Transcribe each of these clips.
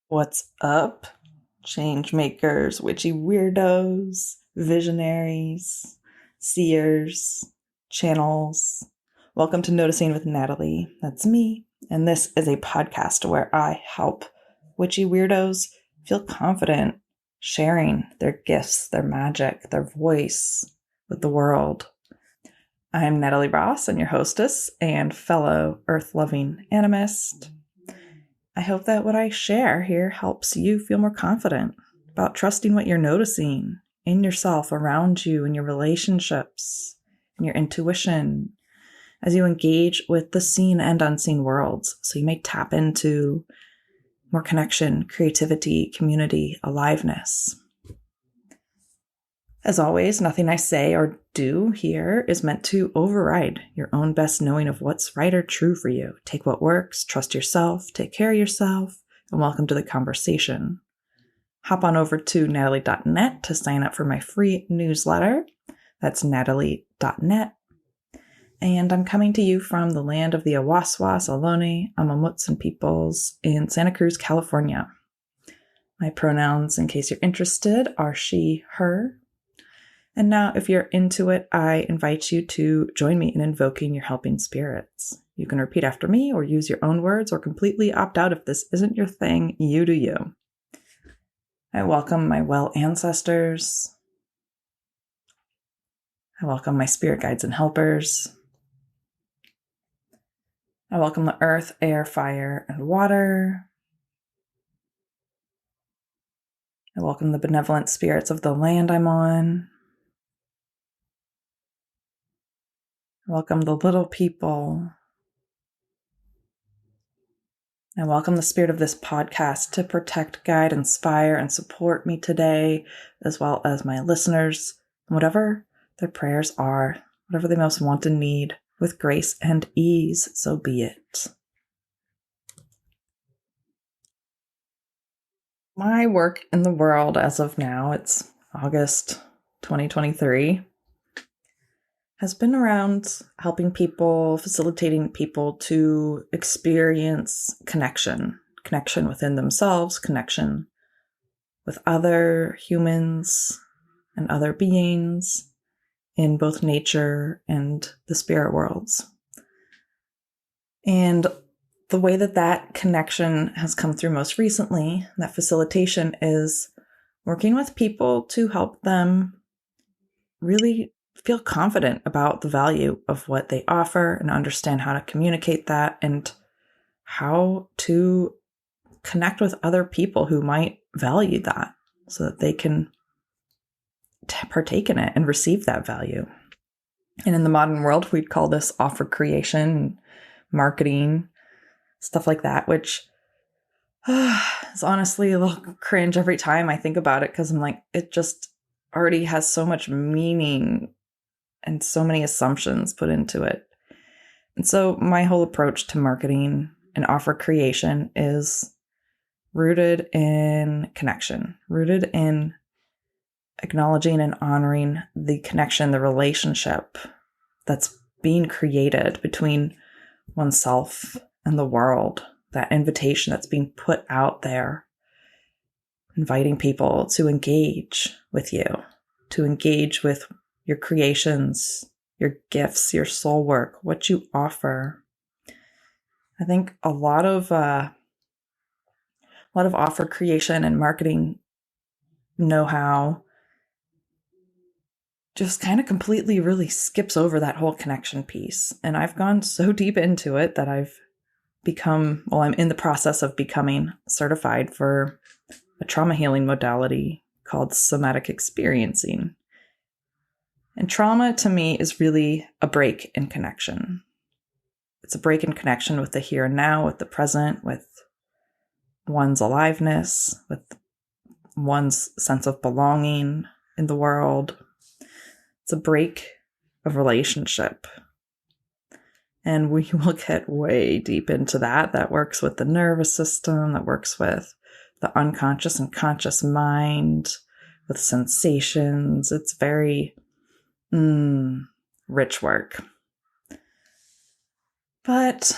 What's up, change makers, witchy weirdos, visionaries, seers, channels? Welcome to Noticing with Natalie. That's me. And this is a podcast where I help witchy weirdos feel confident sharing their gifts, their magic, their voice with the world. I'm Natalie Ross, and your hostess and fellow earth-loving animist. I hope that what I share here helps you feel more confident about trusting what you're noticing in yourself, around you, in your relationships, in your intuition, as you engage with the seen and unseen worlds. So you may tap into more connection, creativity, community, aliveness. As always, nothing I say or do here is meant to override your own best knowing of what's right or true for you. Take what works, trust yourself, take care of yourself, and welcome to the conversation. Hop on over to natalie.net to sign up for my free newsletter. That's natalie.net. And I'm coming to you from the land of the Awaswas, Ohlone, Amamutsan peoples in Santa Cruz, California. My pronouns, in case you're interested, are she, her. And now, if you're into it, I invite you to join me in invoking your helping spirits. You can repeat after me or use your own words or completely opt out if this isn't your thing. You do you. I welcome my well ancestors. I welcome my spirit guides and helpers. I welcome the earth, air, fire, and water. I welcome the benevolent spirits of the land I'm on. Welcome the little people. I welcome the spirit of this podcast to protect, guide, inspire, and support me today, as well as my listeners, whatever their prayers are, whatever they most want and need, with grace and ease, so be it. My work in the world as of now, it's August 2023, has been around helping people, facilitating people to experience connection within themselves, connection with other humans and other beings in both nature and the spirit worlds. And the way that connection has come through most recently, that facilitation, is working with people to help them really feel confident about the value of what they offer and understand how to communicate that and how to connect with other people who might value that so that they can partake in it and receive that value. And in the modern world, we'd call this offer creation, marketing, stuff like that, which is honestly a little cringe every time I think about it, because I'm like, it just already has so much meaning and so many assumptions put into it. And so my whole approach to marketing and offer creation is rooted in connection, rooted in acknowledging and honoring the connection, the relationship that's being created between oneself and the world, that invitation that's being put out there, inviting people to engage with you, to engage with your creations, your gifts, your soul work, what you offer. I think a lot of offer creation and marketing know-how just kind of completely really skips over that whole connection piece. And I've gone so deep into it that I'm in the process of becoming certified for a trauma healing modality called somatic experiencing. And trauma, to me, is really a break in connection. It's a break in connection with the here and now, with the present, with one's aliveness, with one's sense of belonging in the world. It's a break of relationship. And we will get way deep into that. That works with the nervous system, that works with the unconscious and conscious mind, with sensations. It's very rich work. But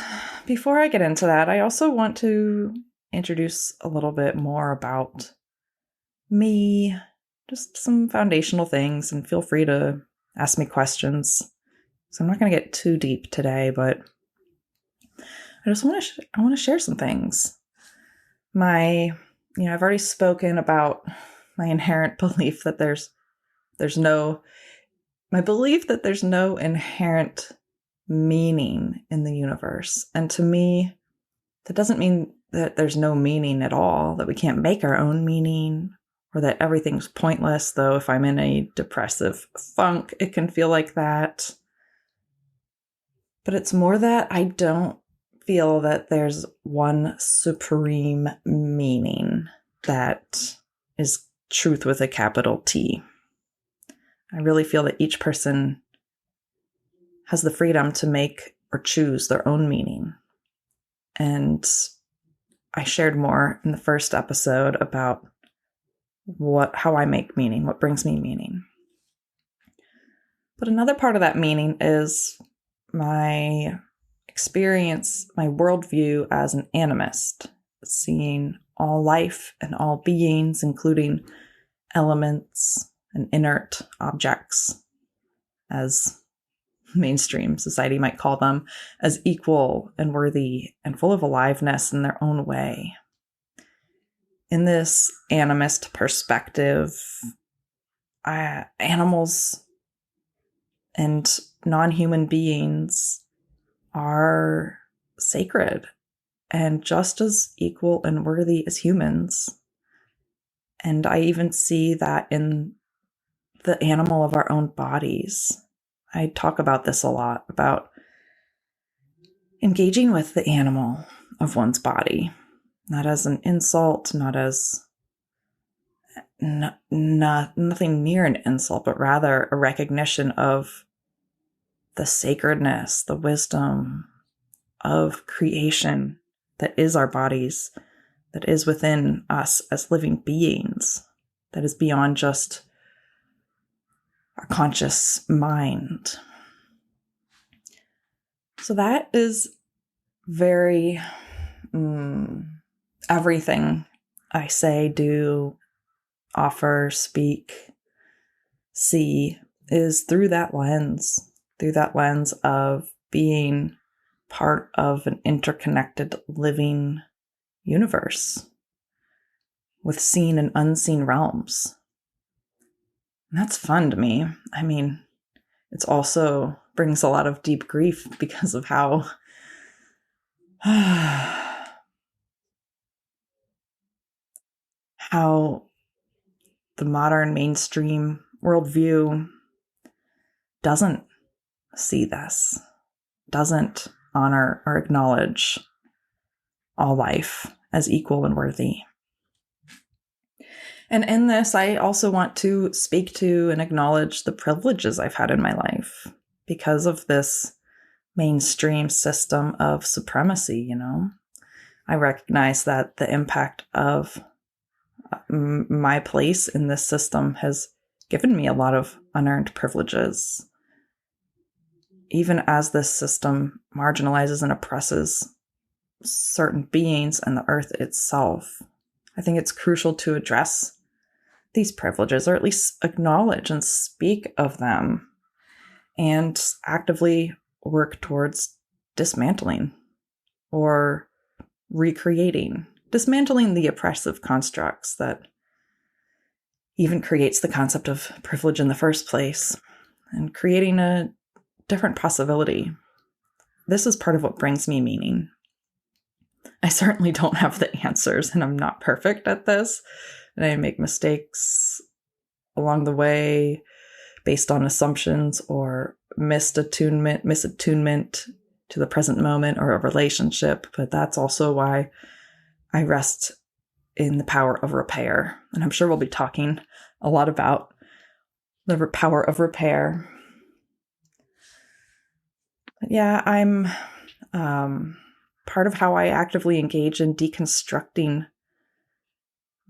before I get into that, I also want to introduce a little bit more about me, just some foundational things, and feel free to ask me questions. So I'm not going to get too deep today, but I just want to share some things. I've already spoken about my inherent belief that there's no inherent meaning in the universe. And to me, that doesn't mean that there's no meaning at all, that we can't make our own meaning, or that everything's pointless, though if I'm in a depressive funk, it can feel like that. But it's more that I don't feel that there's one supreme meaning that is truth with a capital T. I really feel that each person has the freedom to make or choose their own meaning. And I shared more in the first episode about how I make meaning, what brings me meaning. But another part of that meaning is my experience, my worldview as an animist, seeing all life and all beings, including elements and inert objects, as mainstream society might call them, as equal and worthy and full of aliveness in their own way. In this animist perspective, animals and non-human beings are sacred and just as equal and worthy as humans. And I even see that in the animal of our own bodies. I talk about this a lot, about engaging with the animal of one's body, not as an insult, not as nothing near an insult, but rather a recognition of the sacredness, the wisdom of creation that is our bodies, that is within us as living beings, that is beyond just our conscious mind. So that is very everything I say, do, offer, speak, see is through that lens of being part of an interconnected living universe with seen and unseen realms. And that's fun to me. I mean, it's also brings a lot of deep grief because of how the modern mainstream worldview doesn't see this, doesn't honor or acknowledge all life as equal and worthy. And in this, I also want to speak to and acknowledge the privileges I've had in my life because of this mainstream system of supremacy, I recognize that the impact of my place in this system has given me a lot of unearned privileges. Even as this system marginalizes and oppresses certain beings and the earth itself, I think it's crucial to address these privileges, or at least acknowledge and speak of them, and actively work towards dismantling or dismantling the oppressive constructs that even creates the concept of privilege in the first place, and creating a different possibility. This is part of what brings me meaning. I certainly don't have the answers, and I'm not perfect at this, and I make mistakes along the way based on assumptions or misattunement to the present moment or a relationship, but that's also why I rest in the power of repair. And I'm sure we'll be talking a lot about the power of repair. But yeah, I'm part of how I actively engage in deconstructing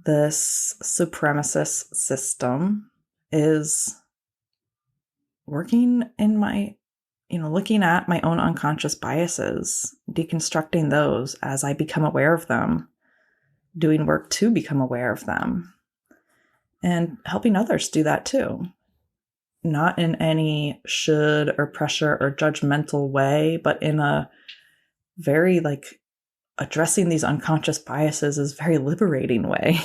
this supremacist system is working in my, looking at my own unconscious biases, deconstructing those as I become aware of them, doing work to become aware of them and helping others do that too. Not in any should or pressure or judgmental way, but in a very addressing these unconscious biases is a very liberating way.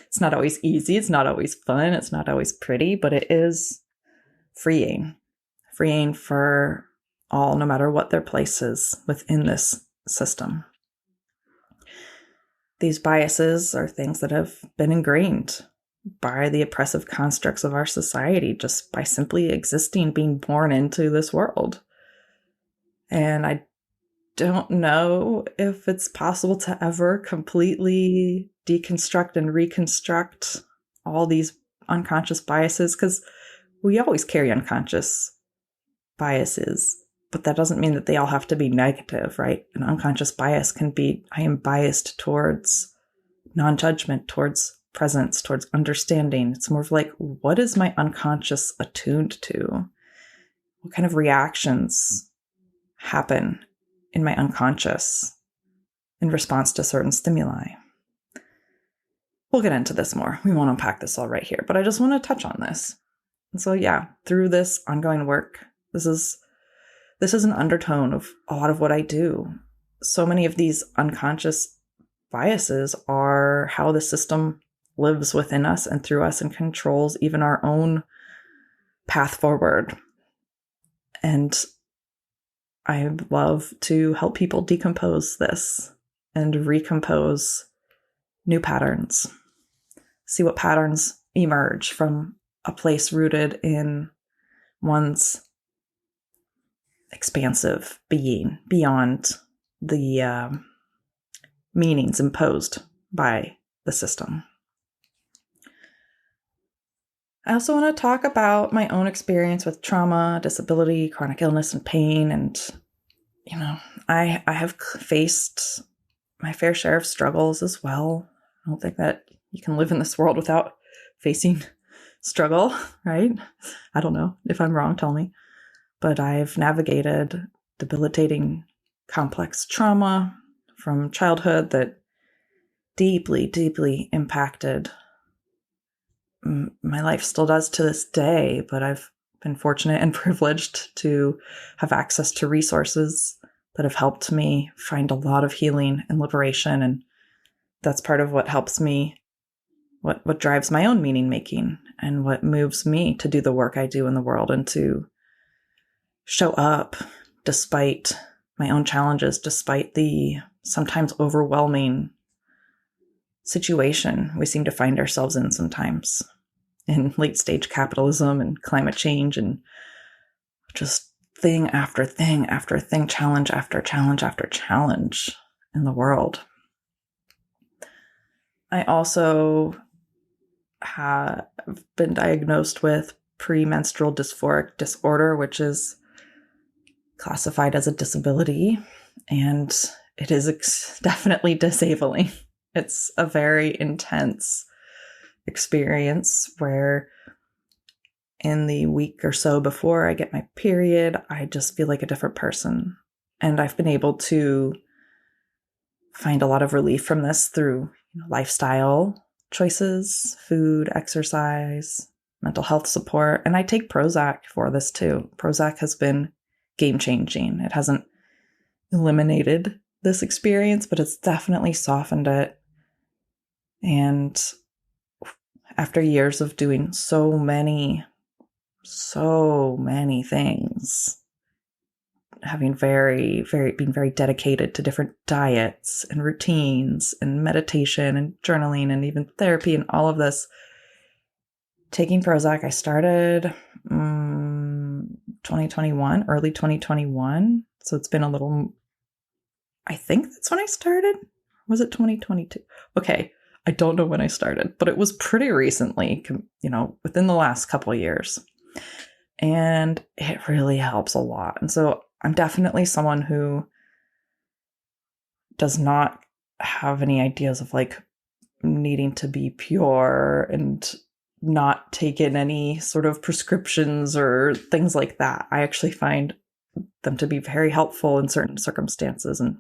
It's not always easy. It's not always fun. It's not always pretty, but it is freeing for all, no matter what their place is within this system. These biases are things that have been ingrained by the oppressive constructs of our society just by simply existing, being born into this world. And I don't know if it's possible to ever completely deconstruct and reconstruct all these unconscious biases, because we always carry unconscious biases, but that doesn't mean that they all have to be negative, right? An unconscious bias can be, I am biased towards non-judgment, towards presence, towards understanding. It's more of what is my unconscious attuned to? What kind of reactions happen in my unconscious in response to certain stimuli? We'll get into this more. We won't unpack this all right here, but I just want to touch on this. And so through this ongoing work, this is an undertone of a lot of what I do. So many of these unconscious biases are how the system lives within us and through us and controls even our own path forward. And I love to help people decompose this and recompose new patterns. See what patterns emerge from a place rooted in one's expansive being beyond the meanings imposed by the system. I also want to talk about my own experience with trauma, disability, chronic illness, and pain. And, I have faced my fair share of struggles as well. I don't think that you can live in this world without facing struggle, right? I don't know. If I'm wrong, tell me. But I've navigated debilitating, complex trauma from childhood that deeply, deeply impacted my life. Still does to this day, but I've been fortunate and privileged to have access to resources that have helped me find a lot of healing and liberation. And that's part of what helps me, what drives my own meaning making and what moves me to do the work I do in the world and to show up despite my own challenges, despite the sometimes overwhelming situation we seem to find ourselves in sometimes in late stage capitalism and climate change and just thing after thing after thing, challenge after challenge after challenge in the world. I also have been diagnosed with premenstrual dysphoric disorder, which is classified as a disability, and it is definitely disabling. It's a very intense experience where in the week or so before I get my period, I just feel like a different person. And I've been able to find a lot of relief from this through lifestyle choices, food, exercise, mental health support. And I take Prozac for this too. Prozac has been game-changing. It hasn't eliminated this experience, but it's definitely softened it. And after years of doing so many things, having being very dedicated to different diets and routines and meditation and journaling and even therapy and all of this, taking Prozac, I started 2021, early 2021. So it's been a little, I think that's when I started. Was it 2022? Okay. I don't know when I started, but it was pretty recently, within the last couple of years. And it really helps a lot. And so I'm definitely someone who does not have any ideas of needing to be pure and not take in any sort of prescriptions or things like that. I actually find them to be very helpful in certain circumstances. And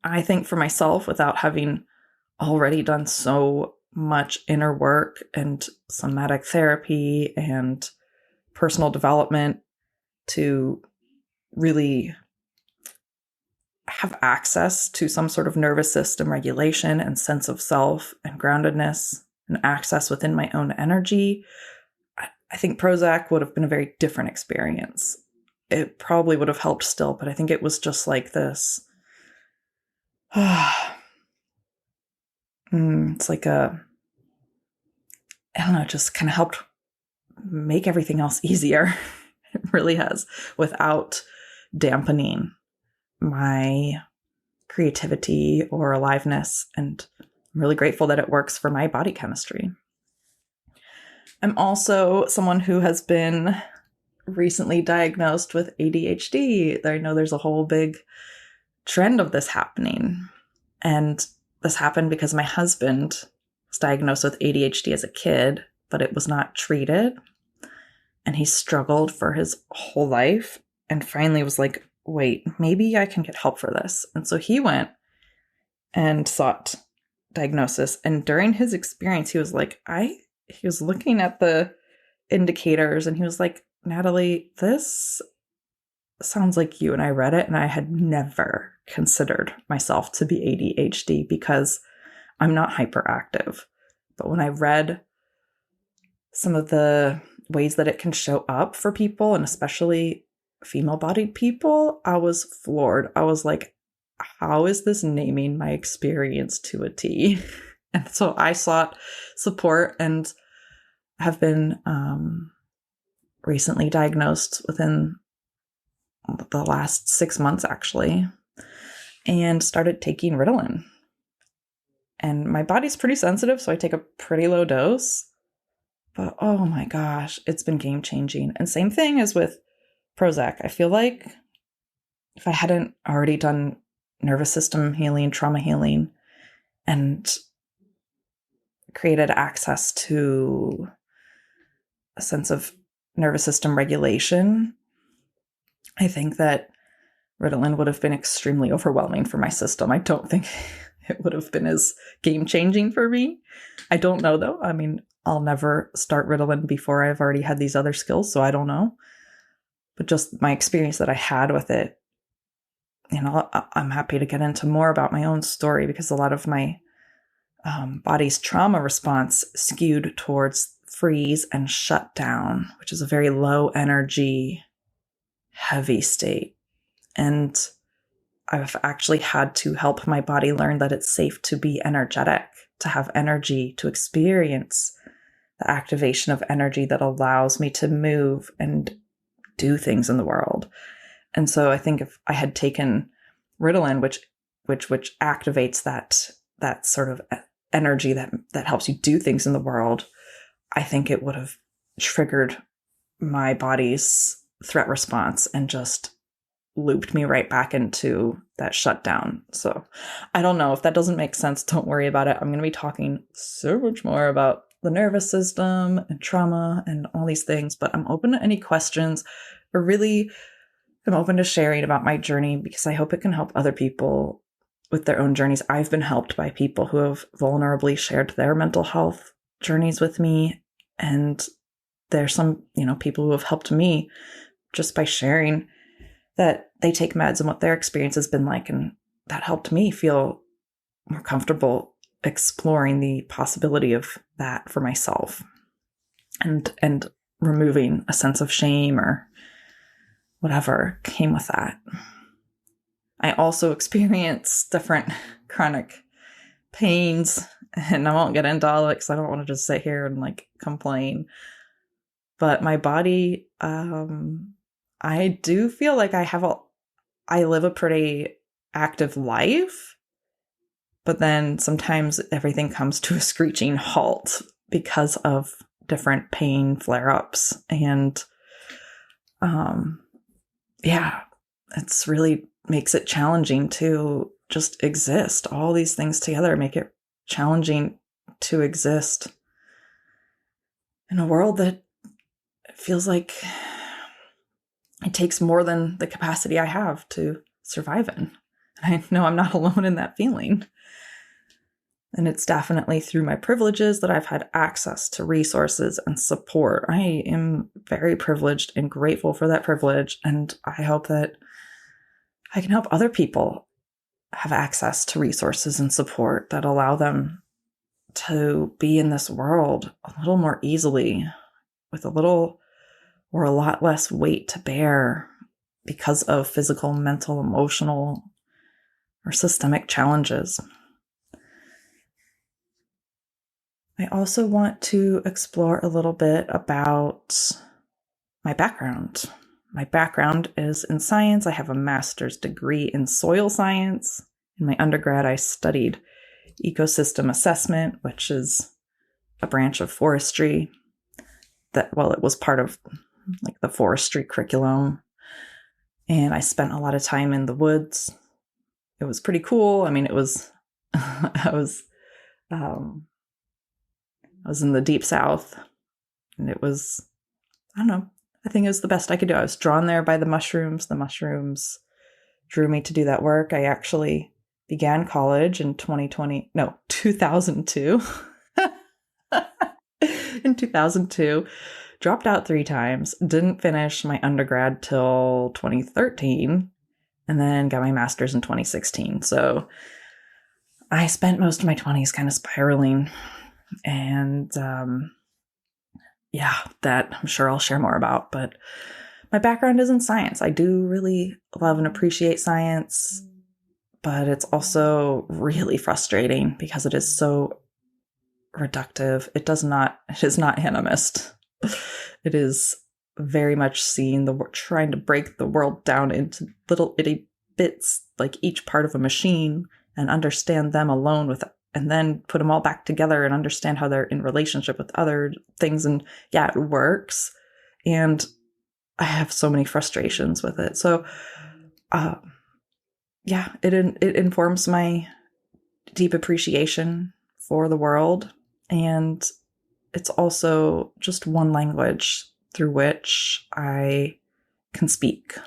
I think for myself, without having already done so much inner work and somatic therapy and personal development to really have access to some sort of nervous system regulation and sense of self and groundedness and access within my own energy. I think Prozac would have been a very different experience. It probably would have helped still, but I think it was just like this. It's like I don't know, it just kind of helped make everything else easier. It really has, without dampening my creativity or aliveness. And I'm really grateful that it works for my body chemistry. I'm also someone who has been recently diagnosed with ADHD. I know there's a whole big trend of this happening. And this happened because my husband was diagnosed with ADHD as a kid, but it was not treated. And he struggled for his whole life and finally was like, wait, maybe I can get help for this. And so he went and sought diagnosis. And during his experience, he was like, he was looking at the indicators and he was like, Natalie, this sounds like you. And I read it and I had never considered myself to be ADHD because I'm not hyperactive. But when I read some of the ways that it can show up for people, and especially female-bodied people, I was floored. I was like, how is this naming my experience to a T? And so I sought support and have been recently diagnosed within the last 6 months, actually, and started taking Ritalin. And my body's pretty sensitive, so I take a pretty low dose. But oh my gosh, it's been game-changing. And same thing as with Prozac. I feel like if I hadn't already done nervous system healing, trauma healing, and created access to a sense of nervous system regulation, I think that Ritalin would have been extremely overwhelming for my system. I don't think it would have been as game-changing for me. I don't know, though. I mean, I'll never start Ritalin before I've already had these other skills, so I don't know. But just my experience that I had with it, you know, I'm happy to get into more about my own story because a lot of my body's trauma response skewed towards freeze and shut down, which is a very low energy, heavy state. And I've actually had to help my body learn that it's safe to be energetic, to have energy, to experience the activation of energy that allows me to move and do things in the world. And so I think if I had taken Ritalin, which activates that sort of energy that helps you do things in the world, I think it would have triggered my body's threat response and just looped me right back into that shutdown. So I don't know. If that doesn't make sense, don't worry about it. I'm going to be talking so much more about the nervous system and trauma and all these things, but I'm open to any questions, or really I'm open to sharing about my journey because I hope it can help other people with their own journeys. I've been helped by people who have vulnerably shared their mental health journeys with me. And there's some, people who have helped me just by sharing that they take meds and what their experience has been like. And that helped me feel more comfortable exploring the possibility of that for myself and removing a sense of shame or whatever came with that. I also experience different chronic pains, and I won't get into all of it because I don't want to just sit here and complain. But my body, I do feel like I live a pretty active life, but then sometimes everything comes to a screeching halt because of different pain flare-ups. And it's really makes it challenging to just exist. All these things together make it challenging to exist in a world that feels like it takes more than the capacity I have to survive in. And I know I'm not alone in that feeling. And it's definitely through my privileges that I've had access to resources and support. I am very privileged and grateful for that privilege. And I hope that I can help other people have access to resources and support that allow them to be in this world a little more easily, with a little or a lot less weight to bear because of physical, mental, emotional, or systemic challenges. I also want to explore a little bit about my background. My background is in science. I have a master's degree in soil science. In my undergrad, I studied ecosystem assessment, which is a branch of forestry that, well, it was part of like the forestry curriculum. And I spent a lot of time in the woods. It was pretty cool. I mean, it was, I was in the deep South, and it was, I don't know, I think it was the best I could do. I was drawn there by the mushrooms. The mushrooms drew me to do that work. I actually began college in 2002. In 2002, dropped out 3 times, didn't finish my undergrad till 2013, and then got my master's in 2016. So I spent most of my 20s kind of spiraling. And that I'm sure I'll share more about. But my background is in science. I do really love and appreciate science, but it's also really frustrating because it is so reductive. It is not animist. It is very much seeing trying to break the world down into little itty bits, like each part of a machine, and understand them alone and then put them all back together and understand how they're in relationship with other things. And yeah, it works. And I have so many frustrations with it. So, it informs my deep appreciation for the world. And it's also just one language through which I can speak.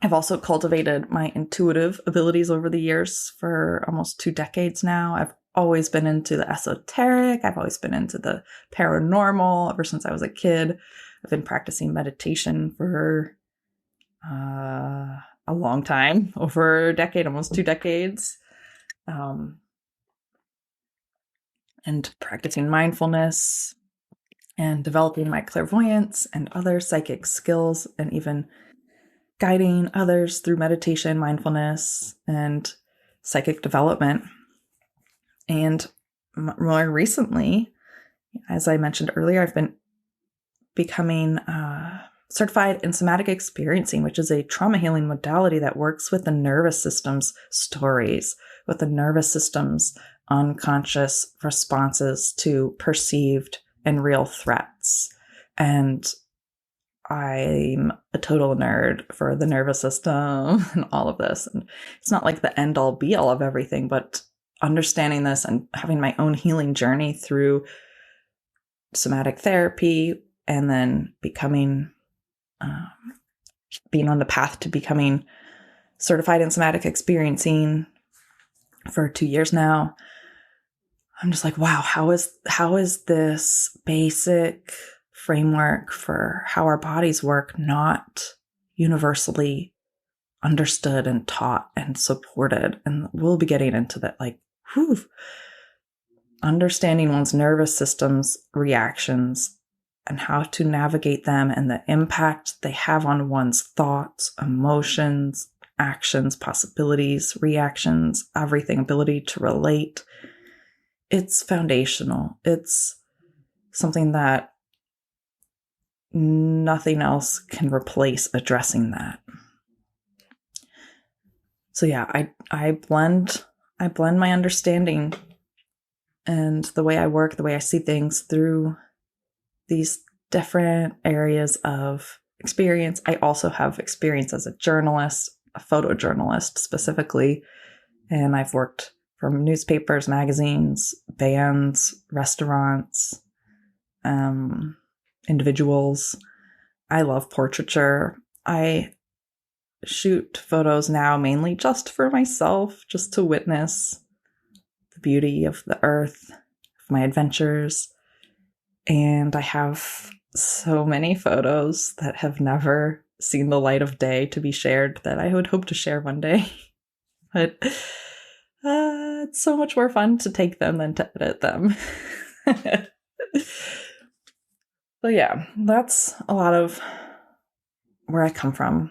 I've also cultivated my intuitive abilities over the years for almost 2 decades now. I've always been into the esoteric. I've always been into the paranormal ever since I was a kid. I've been practicing meditation for a long time, over a decade, almost 2 decades. And practicing mindfulness and developing my clairvoyance and other psychic skills, and even guiding others through meditation, mindfulness, and psychic development. And more recently, as I mentioned earlier, I've been becoming certified in somatic experiencing, which is a trauma healing modality that works with the nervous system's stories, with the nervous system's unconscious responses to perceived and real threats. And I'm a total nerd for the nervous system and all of this. And it's not like the end all be all of everything, but understanding this and having my own healing journey through somatic therapy, and then being on the path to becoming certified in somatic experiencing for 2 years now. I'm just like, wow, how is this basic framework for how our bodies work not universally understood and taught and supported? And we'll be getting into that, like, understanding one's nervous system's reactions and how to navigate them and the impact they have on one's thoughts, emotions, actions, possibilities, reactions, everything, ability to relate. It's foundational. It's something that nothing else can replace addressing that. So yeah, I blend my understanding and the way I work, the way I see things through these different areas of experience. I also have experience as a journalist, a photojournalist specifically, and I've worked from newspapers, magazines, bands, restaurants, individuals. I love portraiture. I shoot photos now mainly just for myself, just to witness the beauty of the earth, of my adventures. And I have so many photos that have never seen the light of day to be shared that I would hope to share one day. But it's so much more fun to take them than to edit them. So yeah, that's a lot of where I come from.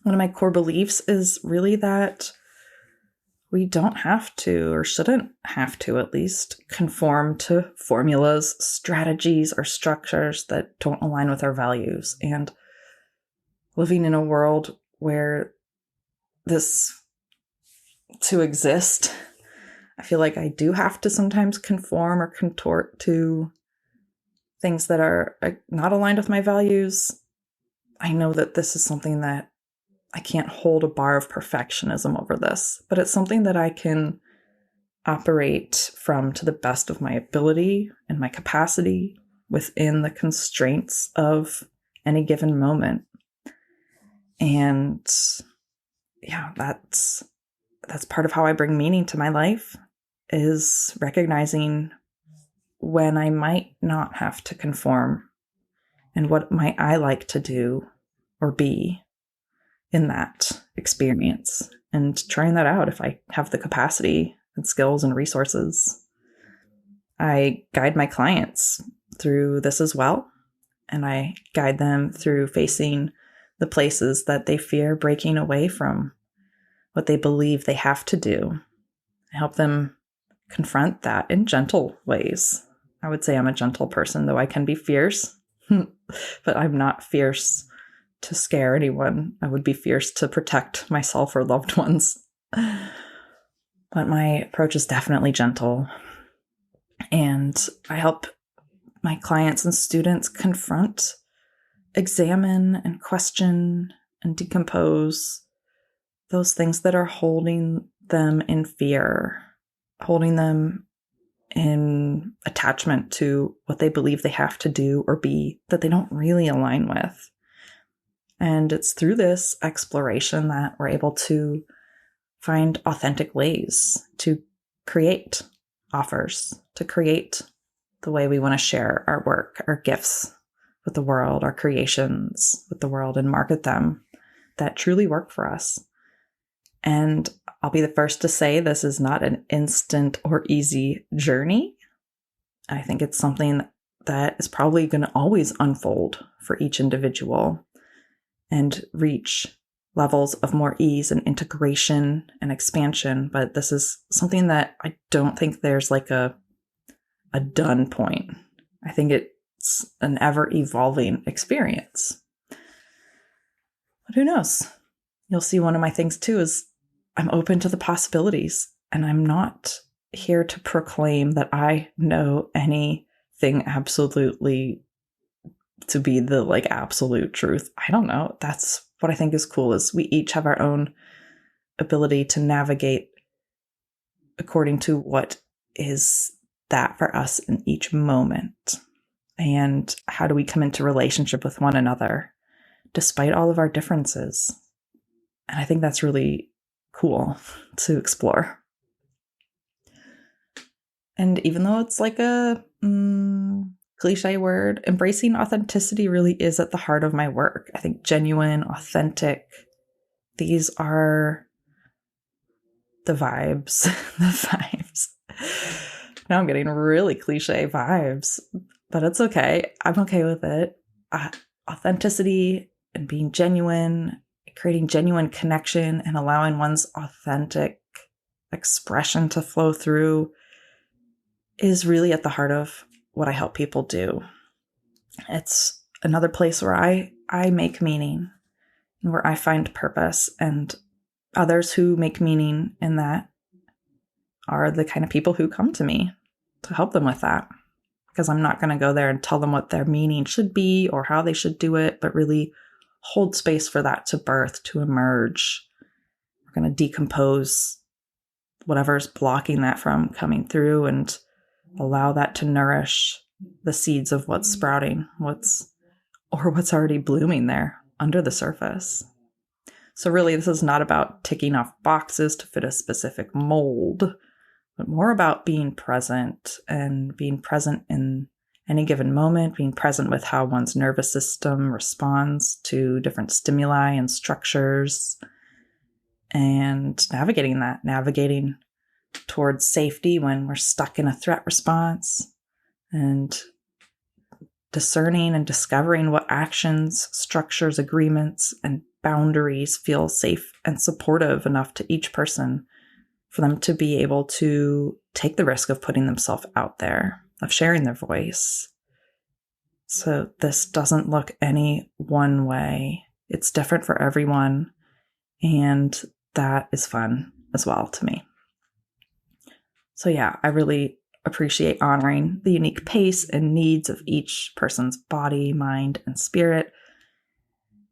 One of my core beliefs is really that we don't have to, or shouldn't have to at least, conform to formulas, strategies, or structures that don't align with our values. And living in a world where this, to exist, I feel like I do have to sometimes conform or contort to things that are not aligned with my values. I know that this is something that I can't hold a bar of perfectionism over this, but it's something that I can operate from to the best of my ability and my capacity within the constraints of any given moment. And yeah, that's part of how I bring meaning to my life, is recognizing when I might not have to conform and what might I like to do or be in that experience, and trying that out if I have the capacity and skills and resources. I guide my clients through this as well, and I guide them through facing the places that they fear breaking away from what they believe they have to do. I help them confront that in gentle ways. I would say I'm a gentle person, though I can be fierce, but I'm not fierce to scare anyone. I would be fierce to protect myself or loved ones. But my approach is definitely gentle. And I help my clients and students confront, examine, and question and decompose those things that are holding them in fear, holding them in attachment to what they believe they have to do or be that they don't really align with. And it's through this exploration that we're able to find authentic ways to create offers, to create the way we want to share our work, our gifts with the world, our creations with the world, and market them that truly work for us. And I'll be the first to say this is not an instant or easy journey. I think it's something that is probably going to always unfold for each individual and reach levels of more ease and integration and expansion. But this is something that I don't think there's like a done point. I think it's an ever-evolving experience. But who knows? You'll see one of my things too is I'm open to the possibilities, and I'm not here to proclaim that I know anything absolutely to be the like absolute truth. I don't know. That's what I think is cool, is we each have our own ability to navigate according to what is that for us in each moment. And how do we come into relationship with one another despite all of our differences? And I think that's really cool to explore. And even though it's like a cliche word, embracing authenticity really is at the heart of my work. I think genuine, authentic, these are the vibes. The vibes. Now I'm getting really cliche vibes, but it's okay. I'm okay with it. Authenticity and being genuine, creating genuine connection and allowing one's authentic expression to flow through is really at the heart of what I help people do. It's another place where I make meaning and where I find purpose, and others who make meaning in that are the kind of people who come to me to help them with that. Because I'm not going to go there and tell them what their meaning should be or how they should do it, but really hold space for that to birth, to emerge. We're going to decompose whatever's blocking that from coming through and allow that to nourish the seeds of what's sprouting, what's already blooming there under the surface. So really, this is not about ticking off boxes to fit a specific mold, but more about being present and being present in any given moment, being present with how one's nervous system responds to different stimuli and structures, and navigating towards safety when we're stuck in a threat response, and discerning and discovering what actions, structures, agreements, and boundaries feel safe and supportive enough to each person for them to be able to take the risk of putting themselves out there, of sharing their voice. So this doesn't look any one way. It's different for everyone, and that is fun as well to me. So yeah, I really appreciate honoring the unique pace and needs of each person's body, mind, and spirit.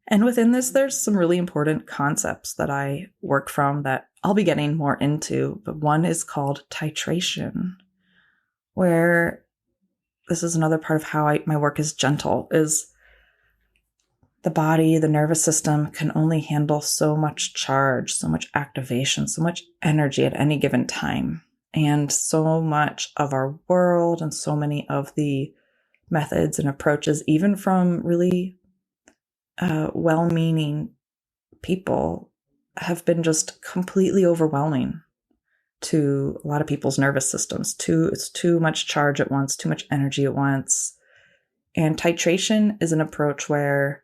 And within this, there's some really important concepts that I work from that I'll be getting more into, but one is called titration, where this is another part of how my work is gentle, is the body, the nervous system can only handle so much charge, so much activation, so much energy at any given time. And so much of our world and so many of the methods and approaches, even from really well-meaning people, have been just completely overwhelming to a lot of people's nervous systems. It's too much charge at once, too much energy at once. And titration is an approach where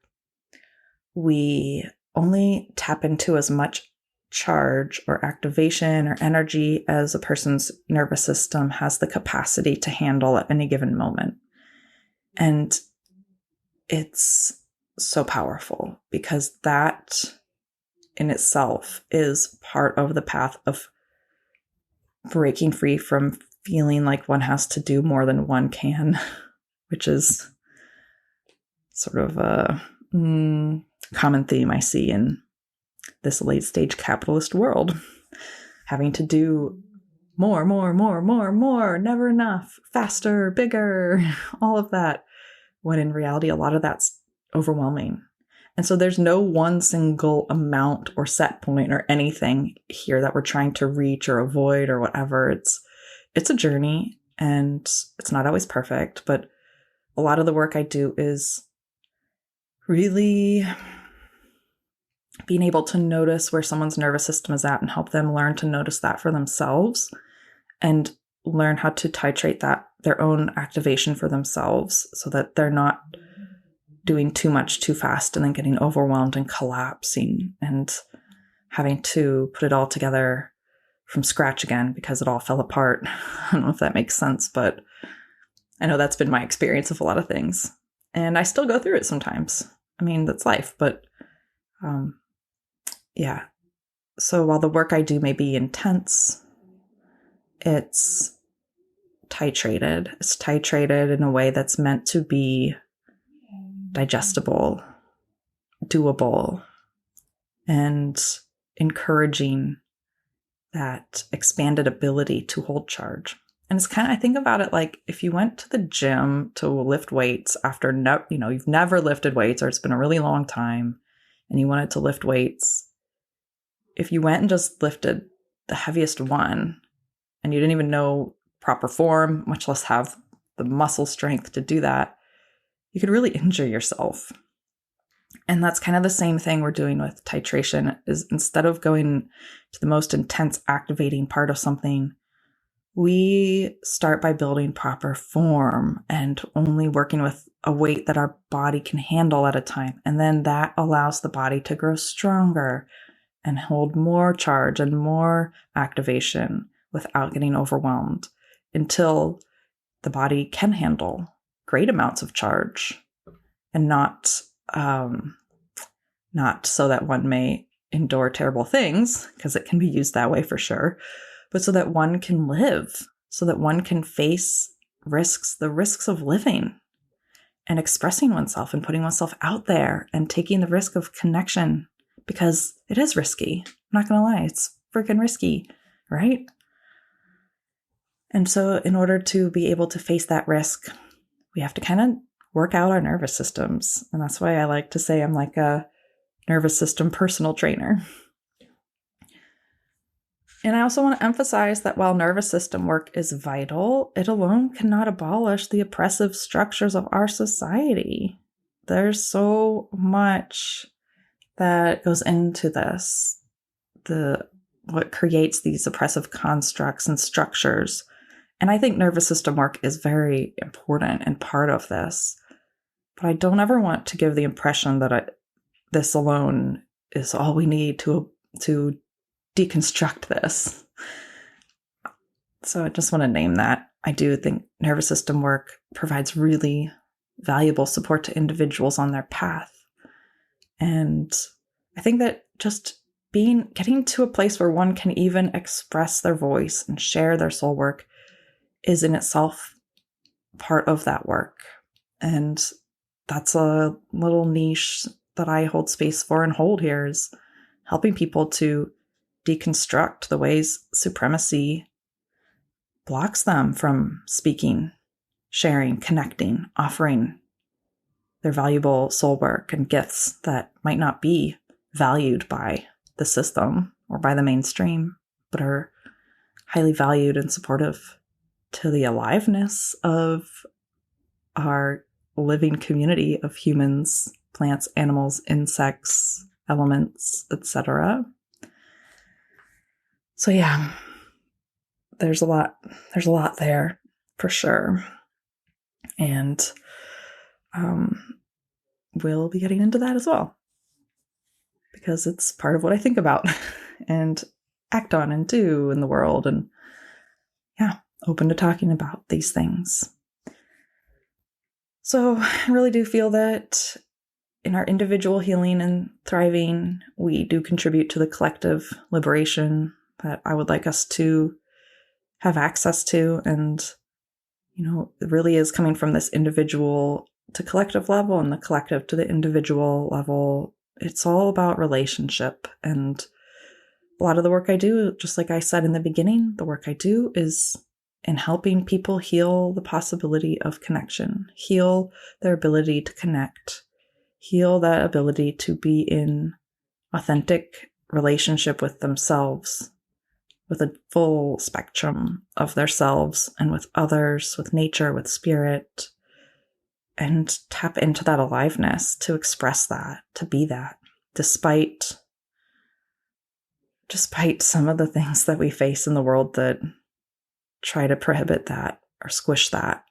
we only tap into as much charge or activation or energy as a person's nervous system has the capacity to handle at any given moment. And it's so powerful because that in itself is part of the path of breaking free from feeling like one has to do more than one can, which is sort of a common theme I see in this late stage capitalist world, having to do more, never enough, faster, bigger, all of that, when in reality, a lot of that's overwhelming. And so there's no one single amount or set point or anything here that we're trying to reach or avoid or whatever. It's a journey, and it's not always perfect, but a lot of the work I do is really being able to notice where someone's nervous system is at and help them learn to notice that for themselves and learn how to titrate their own activation for themselves so that they're not doing too much too fast and then getting overwhelmed and collapsing and having to put it all together from scratch again because it all fell apart. I don't know if that makes sense, but I know that's been my experience of a lot of things. And I still go through it sometimes. I mean, that's life, but yeah. So while the work I do may be intense, it's titrated. It's titrated in a way that's meant to be digestible, doable, and encouraging that expanded ability to hold charge. And it's I think about it like if you went to the gym to lift weights after, you've never lifted weights or it's been a really long time and you wanted to lift weights. If you went and just lifted the heaviest one and you didn't even know proper form, much less have the muscle strength to do that, you could really injure yourself. And that's kind of the same thing we're doing with titration, is instead of going to the most intense activating part of something, we start by building proper form and only working with a weight that our body can handle at a time. And then that allows the body to grow stronger and hold more charge and more activation without getting overwhelmed until the body can handle great amounts of charge and not so that one may endure terrible things, because it can be used that way for sure, but so that one can live, so that one can face the risks of living and expressing oneself and putting oneself out there and taking the risk of connection, because it is risky. I'm not going to lie. It's freaking risky, right? And so in order to be able to face that risk, we have to kind of work out our nervous systems. And that's why I like to say I'm like a nervous system personal trainer. And I also want to emphasize that while nervous system work is vital, it alone cannot abolish the oppressive structures of our society. There's so much that goes into this, what creates these oppressive constructs and structures. And I think nervous system work is very important and part of this. But I don't ever want to give the impression that this alone is all we need to deconstruct this. So I just want to name that. I do think nervous system work provides really valuable support to individuals on their path. And I think that just getting to a place where one can even express their voice and share their soul work is in itself part of that work. And that's a little niche that I hold space for and hold here, is helping people to deconstruct the ways supremacy blocks them from speaking, sharing, connecting, offering their valuable soul work and gifts that might not be valued by the system or by the mainstream, but are highly valued and supportive to the aliveness of our living community of humans, plants, animals, insects, elements, etc. So yeah, there's a lot there for sure. And we'll be getting into that as well, because it's part of what I think about and act on and do in the world. And yeah, open to talking about these things. So I really do feel that in our individual healing and thriving, we do contribute to the collective liberation that I would like us to have access to. And, it really is coming from this individual to collective level and the collective to the individual level. It's all about relationship. And a lot of the work I do, just like I said in the beginning, the work I do is in helping people heal the possibility of connection, heal their ability to connect, heal that ability to be in authentic relationship with themselves, with a full spectrum of their selves and with others, with nature, with spirit, and tap into that aliveness to express that, to be that, despite some of the things that we face in the world that try to prohibit that or squish that.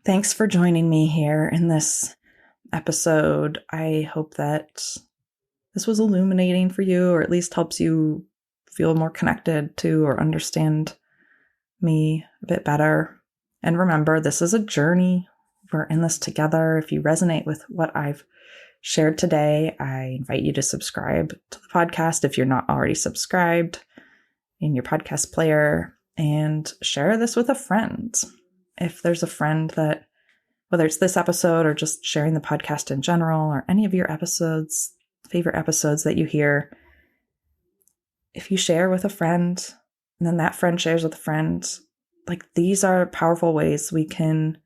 Thanks for joining me here in this episode. I hope that this was illuminating for you, or at least helps you feel more connected to or understand me a bit better. And remember, this is a journey. We're in this together. If you resonate with what I've shared today, I invite you to subscribe to the podcast if you're not already subscribed in your podcast player, and share this with a friend. If there's a friend that, whether it's this episode or just sharing the podcast in general, or any of your episodes, favorite episodes that you hear, if you share with a friend and then that friend shares with a friend, these are powerful ways we can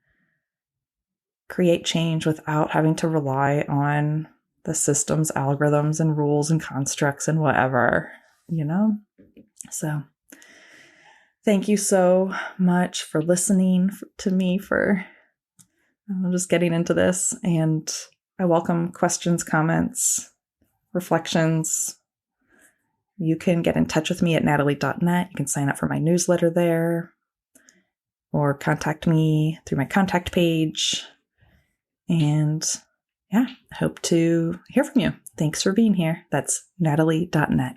create change without having to rely on the system's algorithms and rules and constructs and whatever, So thank you so much for listening to me for just getting into this. And I welcome questions, comments, reflections. You can get in touch with me at natalie.net. You can sign up for my newsletter there, or contact me through my contact page. And yeah, I hope to hear from you. Thanks for being here. That's natalie.net.